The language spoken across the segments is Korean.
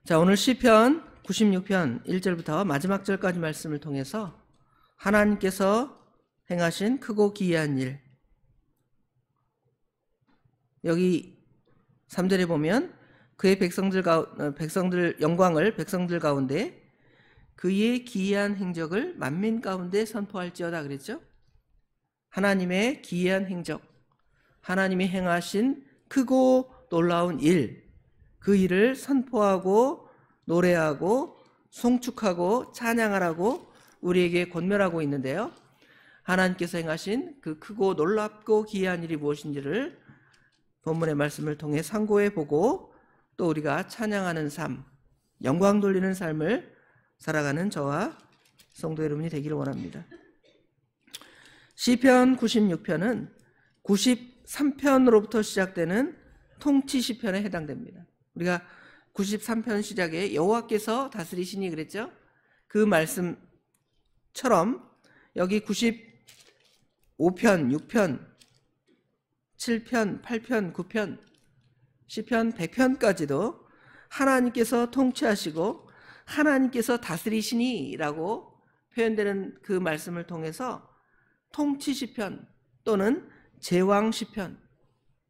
자, 오늘 시편 96편 1절부터 마지막 절까지 말씀을 통해서 하나님께서 행하신 크고 기이한 일, 여기 3절에 보면 그의 백성들 영광을 백성들 가운데 그의 기이한 행적을 만민 가운데 선포할지어다 그랬죠. 하나님의 기이한 행적, 하나님이 행하신 크고 놀라운 일, 그 일을 선포하고 노래하고 송축하고 찬양하라고 우리에게 권면하고 있는데요. 하나님께서 행하신 그 크고 놀랍고 기이한 일이 무엇인지를 본문의 말씀을 통해 상고해 보고 또 우리가 찬양하는 삶, 영광 돌리는 삶을 살아가는 저와 성도 여러분이 되기를 원합니다. 시편 96편은 93편으로부터 시작되는 통치 시편에 해당됩니다. 우리가 93편 시작에 여호와께서 다스리시니 그랬죠? 그 말씀처럼 여기 95편, 6편, 7편, 8편, 9편, 시편 100편까지도 하나님께서 통치하시고 하나님께서 다스리시니 라고 표현되는 그 말씀을 통해서 통치 시편 또는 제왕 시편,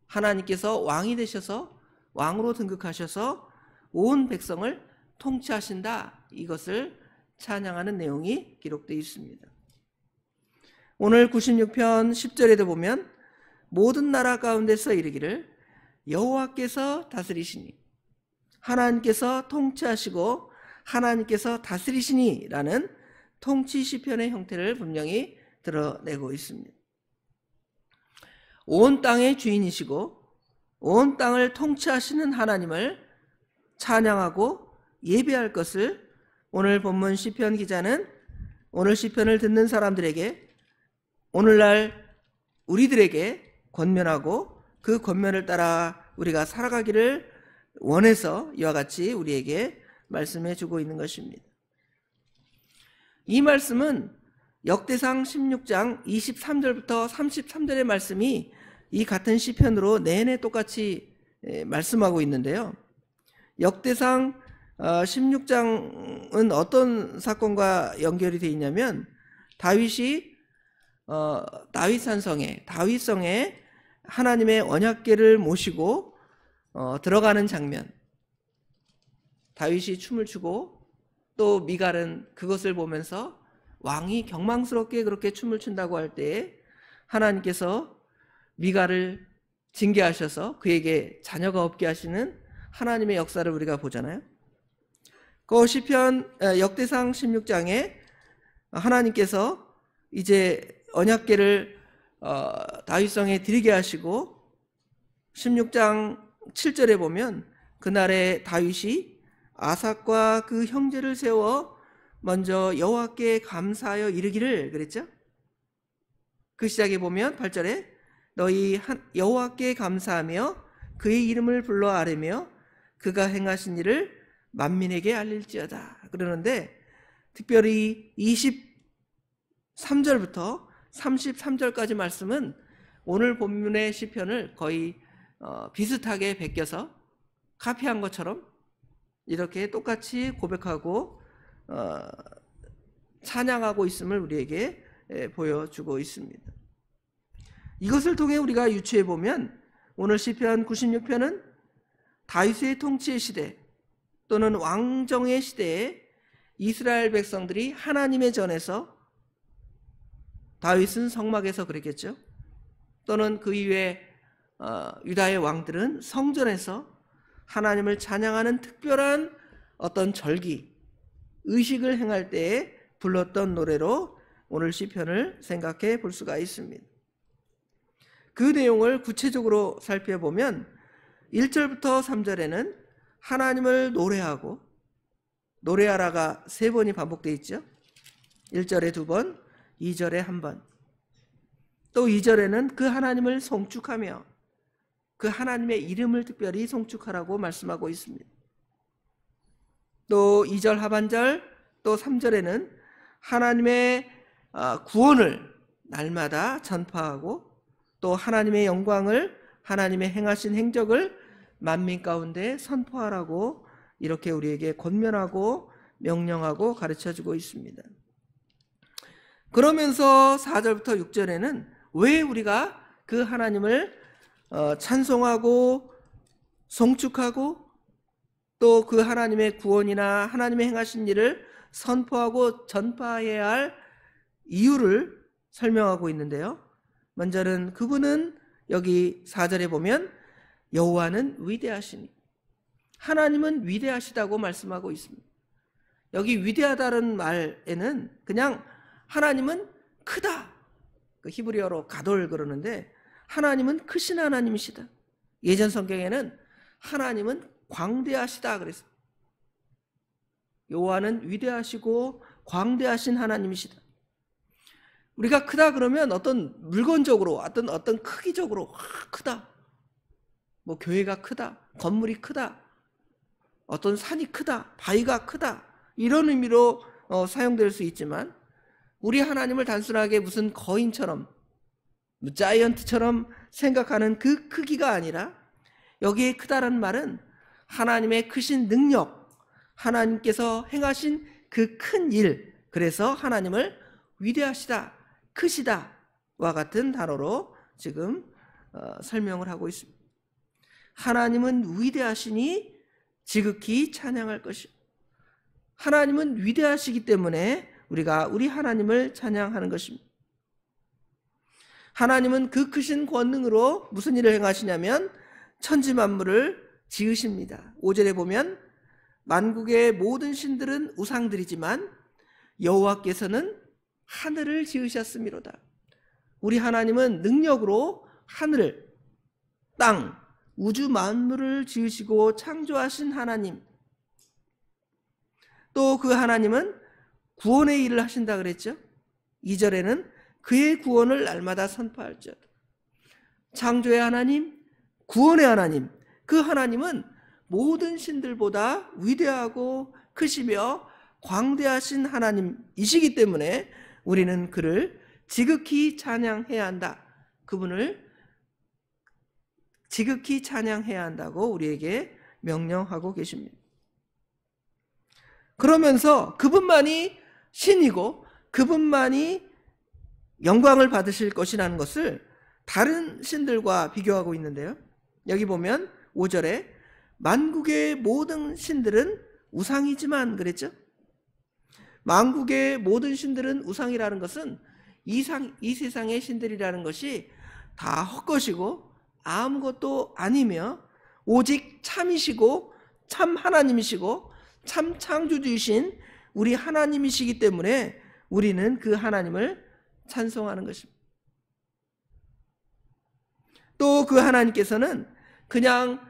하나님께서 왕이 되셔서 왕으로 등극하셔서 온 백성을 통치하신다, 이것을 찬양하는 내용이 기록되어 있습니다. 오늘 96편 10절에도 보면 모든 나라 가운데서 이르기를 여호와께서 다스리시니, 하나님께서 통치하시고 하나님께서 다스리시니 라는 통치 시편의 형태를 분명히 드러내고 있습니다. 온 땅의 주인이시고 온 땅을 통치하시는 하나님을 찬양하고 예배할 것을 오늘 본문 시편 기자는 오늘 시편을 듣는 사람들에게, 오늘날 우리들에게 권면하고 그 권면을 따라 우리가 살아가기를 원해서 이와 같이 우리에게 말씀해 주고 있는 것입니다. 이 말씀은 역대상 16장 23절부터 33절의 말씀이 이 같은 시편으로 내내 똑같이 말씀하고 있는데요. 역대상 16장은 어떤 사건과 연결이 되어 있냐면 다윗이 다윗성에 하나님의 언약궤를 모시고 들어가는 장면, 다윗이 춤을 추고 또 미갈은 그것을 보면서 왕이 경망스럽게 그렇게 춤을 춘다고 할 때에 하나님께서 미갈을 징계하셔서 그에게 자녀가 없게 하시는 하나님의 역사를 우리가 보잖아요. 그 시편 역대상 16장에 하나님께서 이제 언약궤를 다윗성에 드리게 하시고 16장 7절에 보면 그날에 다윗이 아삭과 그 형제를 세워 먼저 여호와께 감사하여 이르기를 그랬죠. 그 시작에 보면 8절에 너희 여호와께 감사하며 그의 이름을 불러 아뢰며 그가 행하신 일을 만민에게 알릴지어다 그러는데, 특별히 23절부터 33절까지 말씀은 오늘 본문의 시편을 거의 비슷하게 베껴서 카피한 것처럼 이렇게 똑같이 고백하고 찬양하고 있음을 우리에게 보여주고 있습니다. 이것을 통해 우리가 유추해 보면 오늘 시편 96편은 다윗의 통치의 시대 또는 왕정의 시대에 이스라엘 백성들이 하나님의 전에서, 다윗은 성막에서 그랬겠죠, 또는 그 이외에 유다의 왕들은 성전에서 하나님을 찬양하는 특별한 어떤 절기, 의식을 행할 때에 불렀던 노래로 오늘 시편을 생각해 볼 수가 있습니다. 그 내용을 구체적으로 살펴보면 1절부터 3절에는 하나님을 노래하고, 노래하라가 3번이 반복되어 있죠. 1절에 2번, 2절에 1번. 또 2절에는 그 하나님을 송축하며 그 하나님의 이름을 특별히 송축하라고 말씀하고 있습니다. 또 2절 하반절 또 3절에는 하나님의 구원을 날마다 전파하고 또 하나님의 영광을, 하나님의 행하신 행적을 만민 가운데 선포하라고 이렇게 우리에게 권면하고 명령하고 가르쳐주고 있습니다. 그러면서 4절부터 6절에는 왜 우리가 그 하나님을 찬송하고 송축하고 또 그 하나님의 구원이나 하나님의 행하신 일을 선포하고 전파해야 할 이유를 설명하고 있는데요. 먼저는 그분은 여기 4절에 보면 여호와는 위대하시니, 하나님은 위대하시다고 말씀하고 있습니다. 여기 위대하다는 말에는 그냥 하나님은 크다, 그 히브리어로 가돌 그러는데 하나님은 크신 하나님이시다. 예전 성경에는 하나님은 광대하시다 그랬어요. 여호와는 위대하시고 광대하신 하나님이시다. 우리가 크다 그러면 어떤 물건적으로 어떤 크기적으로 크다, 뭐 교회가 크다, 건물이 크다, 어떤 산이 크다, 바위가 크다, 이런 의미로 사용될 수 있지만 우리 하나님을 단순하게 무슨 거인처럼, 자이언트처럼 생각하는 그 크기가 아니라 여기에 크다라는 말은 하나님의 크신 능력, 하나님께서 행하신 그 큰 일, 그래서 하나님을 위대하시다, 크시다와 같은 단어로 지금 설명을 하고 있습니다. 하나님은 위대하시니 지극히 찬양할 것이요. 하나님은 위대하시기 때문에 우리가 우리 하나님을 찬양하는 것입니다. 하나님은 그 크신 권능으로 무슨 일을 행하시냐면 천지 만물을 지으십니다. 5절에 보면 만국의 모든 신들은 우상들이지만 여호와께서는 하늘을 지으셨음이로다. 우리 하나님은 능력으로 하늘을, 땅, 우주 만물을 지으시고 창조하신 하나님. 또 그 하나님은 구원의 일을 하신다 그랬죠. 2절에는 그의 구원을 날마다 선포할지어다. 창조의 하나님, 구원의 하나님, 그 하나님은 모든 신들보다 위대하고 크시며 광대하신 하나님이시기 때문에 우리는 그를 지극히 찬양해야 한다. 그분을 지극히 찬양해야 한다고 우리에게 명령하고 계십니다. 그러면서 그분만이 신이고 그분만이 영광을 받으실 것이라는 것을 다른 신들과 비교하고 있는데요. 여기 보면 5절에 만국의 모든 신들은 우상이지만 그랬죠. 만국의 모든 신들은 우상이라는 것은 이 세상의 신들이라는 것이 다 헛것이고 아무것도 아니며 오직 참이시고 참 하나님이시고 참 창조주이신 우리 하나님이시기 때문에 우리는 그 하나님을 찬송하는 것입니다. 또 그 하나님께서는 그냥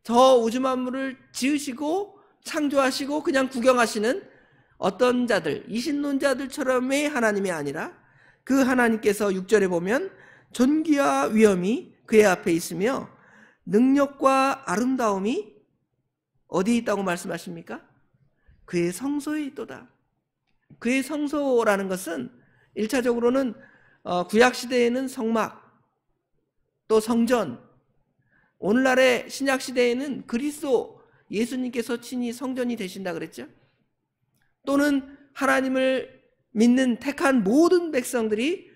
저 우주 만물을 지으시고 창조하시고 그냥 구경하시는 어떤 자들, 이신론자들처럼의 하나님이 아니라 그 하나님께서 6절에 보면 존귀와 위엄이 그의 앞에 있으며 능력과 아름다움이 어디에 있다고 말씀하십니까? 그의 성소에 있도다. 그의 성소라는 것은 1차적으로는 구약시대에는 성막, 또 성전, 오늘날의 신약시대에는 그리스도 예수님께서 친히 성전이 되신다 그랬죠. 또는 하나님을 믿는 택한 모든 백성들이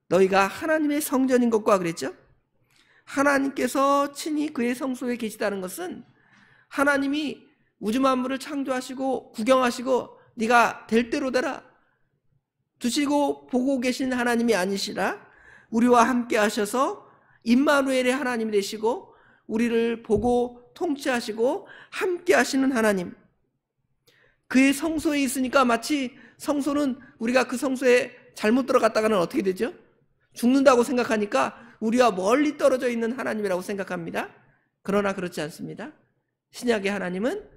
너희가 하나님의 성전인 것과 그랬죠. 하나님께서 친히 그의 성소에 계시다는 것은 하나님이 우주 만물을 창조하시고 구경하시고 네가 될 대로 되라 두시고 보고 계신 하나님이 아니시라 우리와 함께 하셔서 임마누엘의 하나님이 되시고 우리를 보고 통치하시고 함께 하시는 하나님. 그의 성소에 있으니까 마치 성소는 우리가 그 성소에 잘못 들어갔다가는 어떻게 되죠? 죽는다고 생각하니까 우리와 멀리 떨어져 있는 하나님이라고 생각합니다. 그러나 그렇지 않습니다. 신약의 하나님은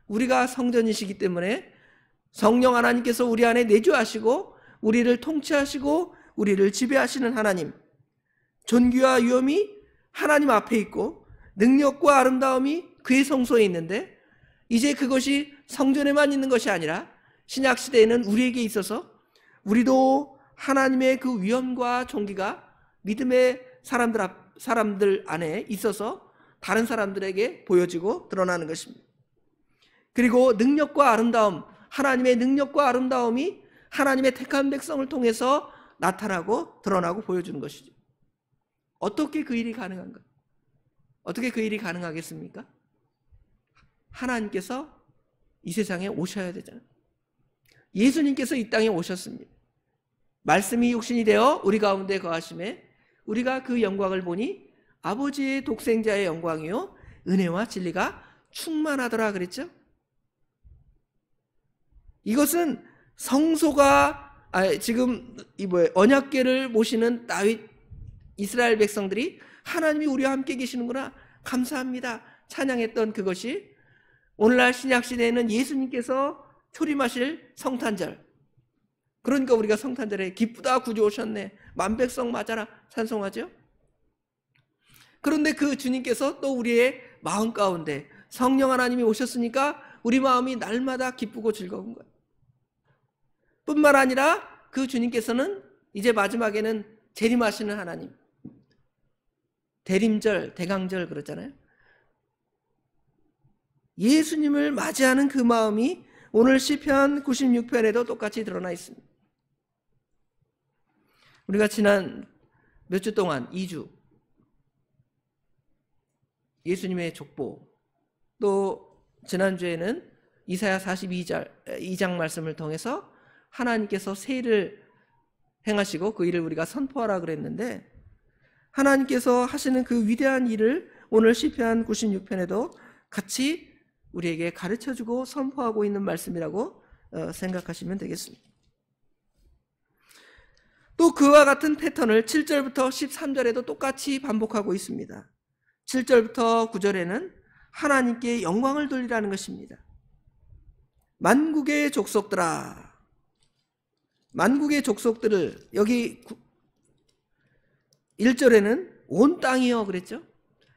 우리가 성전이시기 때문에 성령 하나님께서 우리 안에 내주하시고 우리를 통치하시고 우리를 지배하시는 하나님. 존귀와 위엄이 하나님 앞에 있고 능력과 아름다움이 그의 성소에 있는데 이제 그것이 성전에만 있는 것이 아니라 신약시대에는 우리에게 있어서 우리도 하나님의 그 위엄과 존귀가 믿음의 사람들 안에 있어서 다른 사람들에게 보여지고 드러나는 것입니다. 그리고 능력과 아름다움, 하나님의 능력과 아름다움이 하나님의 택한 백성을 통해서 나타나고 드러나고 보여주는 것이죠. 어떻게 그 일이 가능한가? 어떻게 그 일이 가능하겠습니까? 하나님께서 이 세상에 오셔야 되잖아요. 예수님께서 이 땅에 오셨습니다. 말씀이 육신이 되어 우리 가운데 거하심에 우리가 그 영광을 보니 아버지의 독생자의 영광이요 은혜와 진리가 충만하더라 그랬죠. 이것은 성소가 지금 언약궤를 모시는 다윗 이스라엘 백성들이 하나님이 우리와 함께 계시는구나 감사합니다 찬양했던 그것이 오늘날 신약시대에는 예수님께서 초림하실 성탄절, 그러니까 우리가 성탄절에 기쁘다 구주 오셨네 만백성 맞아라 찬송하죠. 그런데 그 주님께서 또 우리의 마음 가운데 성령 하나님이 오셨으니까 우리 마음이 날마다 기쁘고 즐거운 거예요. 뿐만 아니라 그 주님께서는 이제 마지막에는 재림하시는 하나님, 대림절, 대강절 그러잖아요. 예수님을 맞이하는 그 마음이 오늘 시편 96편에도 똑같이 드러나 있습니다. 우리가 지난 몇 주 동안 2주 예수님의 족보, 또 지난주에는 이사야 42장 말씀을 통해서 하나님께서 새 일을 행하시고 그 일을 우리가 선포하라 그랬는데 하나님께서 하시는 그 위대한 일을 오늘 시편 96편에도 같이 우리에게 가르쳐주고 선포하고 있는 말씀이라고 생각하시면 되겠습니다. 또 그와 같은 패턴을 7절부터 13절에도 똑같이 반복하고 있습니다. 7절부터 9절에는 하나님께 영광을 돌리라는 것입니다. 만국의 족속들아, 만국의 족속들을, 여기 1절에는 온 땅이여 그랬죠.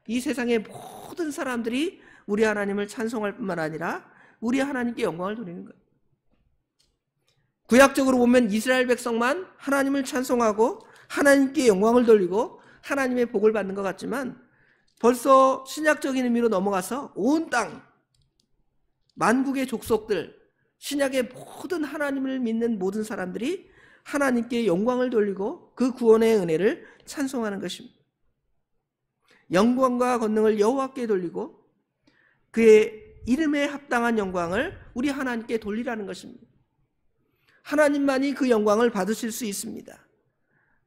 이 세상의 모든 사람들이 우리 하나님을 찬송할 뿐만 아니라 우리 하나님께 영광을 돌리는 거예요. 구약적으로 보면 이스라엘 백성만 하나님을 찬송하고 하나님께 영광을 돌리고 하나님의 복을 받는 것 같지만 벌써 신약적인 의미로 넘어가서 온 땅, 만국의 족속들, 신약의 모든 하나님을 믿는 모든 사람들이 하나님께 영광을 돌리고 그 구원의 은혜를 찬송하는 것입니다. 영광과 권능을 여호와께 돌리고 그의 이름에 합당한 영광을 우리 하나님께 돌리라는 것입니다. 하나님만이 그 영광을 받으실 수 있습니다.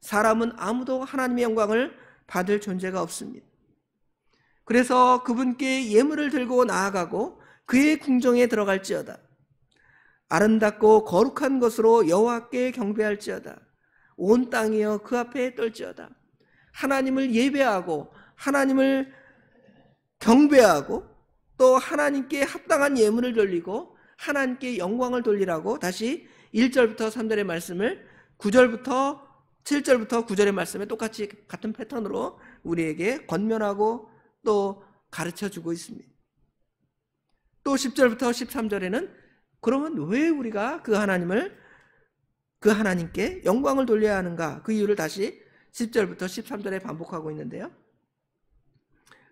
사람은 아무도 하나님의 영광을 받을 존재가 없습니다. 그래서 그분께 예물을 들고 나아가고 그의 궁정에 들어갈지어다. 아름답고 거룩한 것으로 여호와께 경배할지어다. 온 땅이여 그 앞에 떨지어다. 하나님을 예배하고 하나님을 경배하고 또 하나님께 합당한 예물을 돌리고 하나님께 영광을 돌리라고 다시 1절부터 3절의 말씀을 9절부터 7절부터 9절의 말씀에 똑같이 같은 패턴으로 우리에게 권면하고 또 가르쳐주고 있습니다. 또 10절부터 13절에는 그러면 왜 우리가 그 하나님께 영광을 돌려야 하는가, 그 이유를 다시 10절부터 13절에 반복하고 있는데요.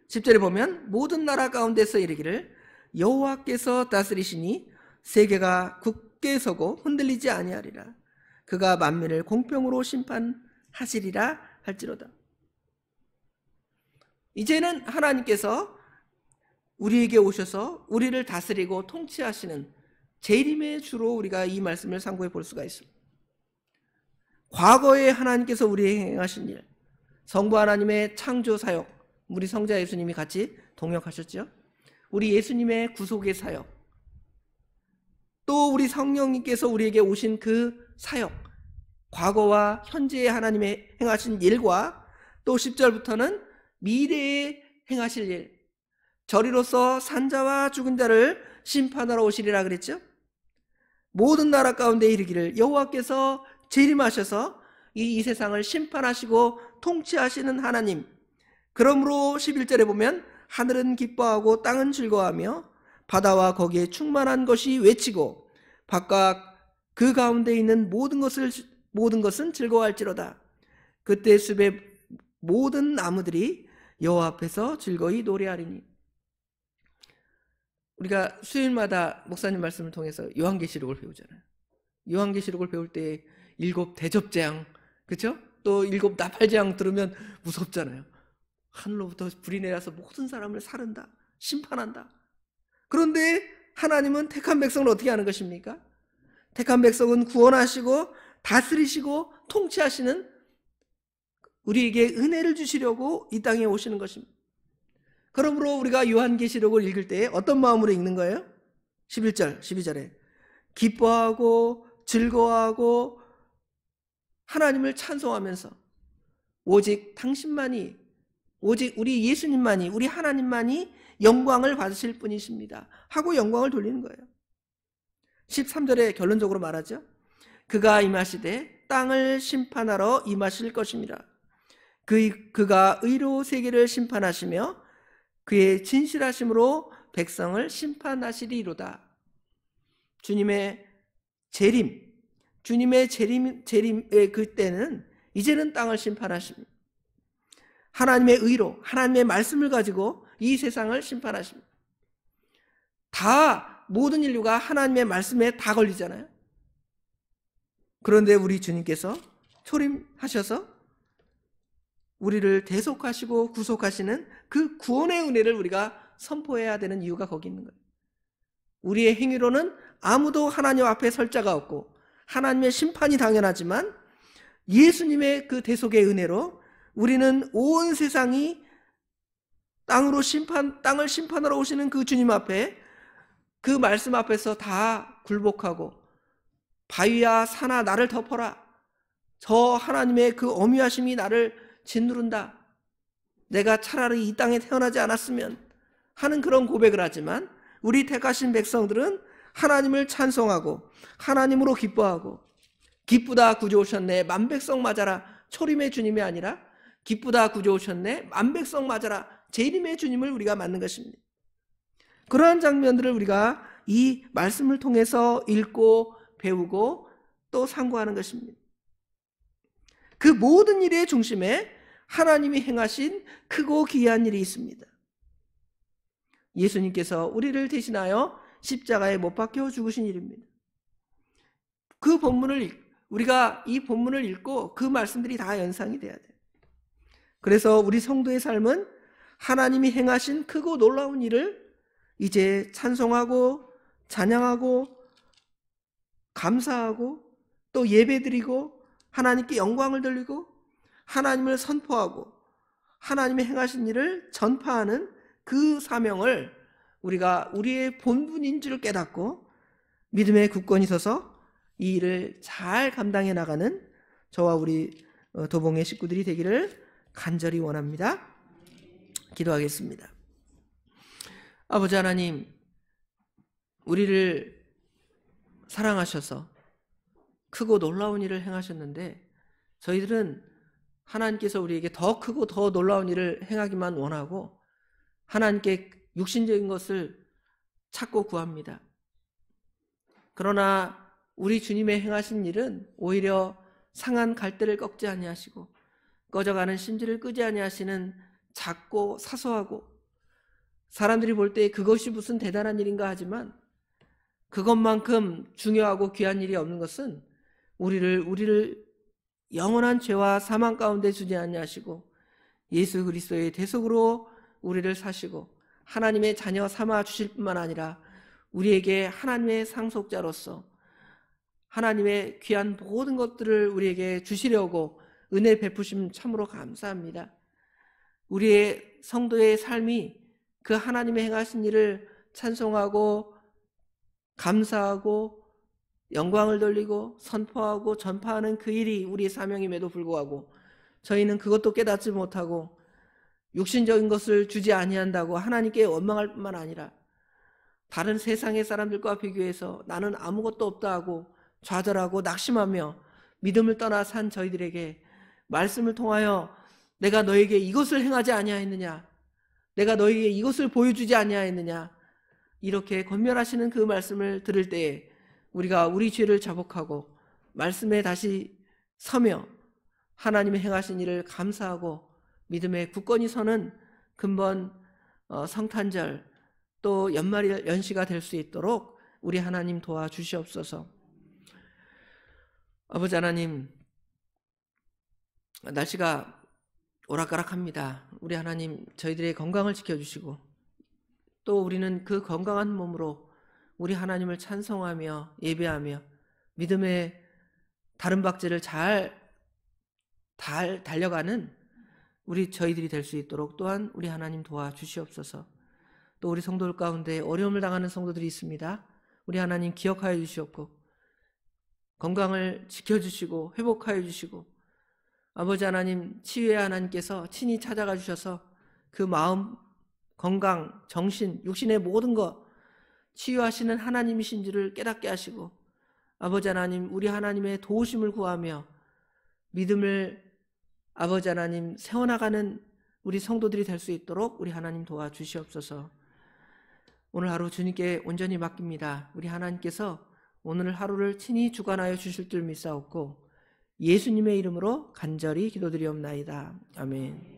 10절에 보면 모든 나라 가운데서 이르기를 여호와께서 다스리시니 세계가 굳게 서고 흔들리지 아니하리라. 그가 만민을 공평으로 심판하시리라 할지로다. 이제는 하나님께서 우리에게 오셔서 우리를 다스리고 통치하시는 재림의 주로 우리가 이 말씀을 상고해 볼 수가 있습니다. 과거에 하나님께서 우리에게 행하신 일, 성부 하나님의 창조 사역, 우리 성자 예수님이 같이 동역하셨죠. 우리 예수님의 구속의 사역, 또 우리 성령님께서 우리에게 오신 그 사역, 과거와 현재의 하나님의 행하신 일과 또 10절부터는 미래에 행하실 일, 저리로서 산자와 죽은 자를 심판하러 오시리라 그랬죠. 모든 나라 가운데 이르기를 여호와께서 재림하셔서 이 세상을 심판하시고 통치하시는 하나님. 그러므로 11절에 보면 하늘은 기뻐하고 땅은 즐거워하며 바다와 거기에 충만한 것이 외치고 바깥 그 가운데 있는 모든 것은 즐거워할지로다. 그때 숲의 모든 나무들이 여호와 앞에서 즐거이 노래하리니. 우리가 수요일마다 목사님 말씀을 통해서 요한계시록을 배우잖아요. 요한계시록을 배울 때 7 대접재앙, 그렇죠? 또 7 나팔재앙 들으면 무섭잖아요. 하늘로부터 불이 내려서 모든 사람을 사른다, 심판한다. 그런데 하나님은 택한 백성을 어떻게 하는 것입니까? 택한 백성은 구원하시고 다스리시고 통치하시는, 우리에게 은혜를 주시려고 이 땅에 오시는 것입니다. 그러므로 우리가 요한계시록을 읽을 때 어떤 마음으로 읽는 거예요? 11절, 12절에 기뻐하고 즐거워하고 하나님을 찬송하면서 오직 당신만이, 오직 우리 예수님만이, 우리 하나님만이 영광을 받으실 분이십니다 하고 영광을 돌리는 거예요. 13절에 결론적으로 말하죠. 그가 임하시되 땅을 심판하러 임하실 것입니다. 그가 의로 세계를 심판하시며 그의 진실하심으로 백성을 심판하시리로다. 주님의 재림의 그때는 이제는 땅을 심판하십니다. 하나님의 의로, 하나님의 말씀을 가지고 이 세상을 심판하십니다. 다 모든 인류가 하나님의 말씀에 다 걸리잖아요. 그런데 우리 주님께서 초림하셔서 우리를 대속하시고 구속하시는 그 구원의 은혜를 우리가 선포해야 되는 이유가 거기 있는 거예요. 우리의 행위로는 아무도 하나님 앞에 설 자가 없고 하나님의 심판이 당연하지만 예수님의 그 대속의 은혜로 우리는 온 세상이 땅을 심판하러 오시는 그 주님 앞에, 그 말씀 앞에서 다 굴복하고 바위야 산아 나를 덮어라, 저 하나님의 그 어미하심이 나를 짓누른다, 내가 차라리 이 땅에 태어나지 않았으면 하는 그런 고백을 하지만, 우리 택하신 백성들은 하나님을 찬송하고 하나님으로 기뻐하고, 기쁘다 구주 오셨네 만백성 맞아라, 초림의 주님이 아니라 기쁘다 구주 오셨네 만백성 맞아라, 재림의 주님을 우리가 맞는 것입니다. 그러한 장면들을 우리가 이 말씀을 통해서 읽고 배우고 또 상고하는 것입니다. 그 모든 일의 중심에 하나님이 행하신 크고 귀한 일이 있습니다. 예수님께서 우리를 대신하여 십자가에 못 박혀 죽으신 일입니다. 그 본문을, 우리가 이 본문을 읽고 그 말씀들이 다 연상이 돼야 돼요. 그래서 우리 성도의 삶은 하나님이 행하신 크고 놀라운 일을 이제 찬송하고 찬양하고 감사하고 또 예배드리고 하나님께 영광을 돌리고 하나님을 선포하고 하나님이 행하신 일을 전파하는 그 사명을 우리가 우리의 본분인 줄 깨닫고 믿음의 굳건히 서서 이 일을 잘 감당해 나가는 저와 우리 도봉의 식구들이 되기를 간절히 원합니다. 기도하겠습니다. 아버지 하나님, 우리를 사랑하셔서 크고 놀라운 일을 행하셨는데 저희들은 하나님께서 우리에게 더 크고 더 놀라운 일을 행하기만 원하고 하나님께 육신적인 것을 찾고 구합니다. 그러나 우리 주님의 행하신 일은 오히려 상한 갈대를 꺾지 아니하시고 꺼져가는 심지를 끄지 아니하시는 작고 사소하고 사람들이 볼 때 그것이 무슨 대단한 일인가 하지만 그것만큼 중요하고 귀한 일이 없는 것은 우리를 영원한 죄와 사망 가운데 주지 아니하시고 예수 그리스도의 대속으로 우리를 사시고 하나님의 자녀 삼아 주실 뿐만 아니라 우리에게 하나님의 상속자로서 하나님의 귀한 모든 것들을 우리에게 주시려고 은혜 베푸심 참으로 감사합니다. 우리의 성도의 삶이 그 하나님의 행하신 일을 찬송하고 감사하고 영광을 돌리고 선포하고 전파하는 그 일이 우리의 사명임에도 불구하고 저희는 그것도 깨닫지 못하고 육신적인 것을 주지 아니한다고 하나님께 원망할 뿐만 아니라 다른 세상의 사람들과 비교해서 나는 아무것도 없다 하고 좌절하고 낙심하며 믿음을 떠나 산 저희들에게 말씀을 통하여 내가 너에게 이것을 행하지 아니하였느냐, 내가 너에게 이것을 보여주지 아니하였느냐, 이렇게 권면하시는 그 말씀을 들을 때에 우리가 우리 죄를 자복하고 말씀에 다시 서며 하나님의 행하신 일을 감사하고 믿음에 굳건히 서는 근본 성탄절 또 연시가 될 수 있도록 우리 하나님 도와주시옵소서. 아버지 하나님, 날씨가 오락가락합니다. 우리 하나님, 저희들의 건강을 지켜주시고 또 우리는 그 건강한 몸으로 우리 하나님을 찬송하며 예배하며 믿음의 다른 박제를 잘 달려가는 저희들이 될 수 있도록 또한 우리 하나님 도와주시옵소서. 또 우리 성도들 가운데 어려움을 당하는 성도들이 있습니다. 우리 하나님 기억하여 주시옵고 건강을 지켜주시고 회복하여 주시고 아버지 하나님, 치유의 하나님께서 친히 찾아가 주셔서 그 마음, 건강, 정신, 육신의 모든 것 치유하시는 하나님이신 줄을 깨닫게 하시고 아버지 하나님, 우리 하나님의 도우심을 구하며 믿음을 아버지 하나님 세워나가는 우리 성도들이 될 수 있도록 우리 하나님 도와주시옵소서. 오늘 하루 주님께 온전히 맡깁니다. 우리 하나님께서 오늘 하루를 친히 주관하여 주실 줄 믿사옵고 예수님의 이름으로 간절히 기도드리옵나이다. 아멘.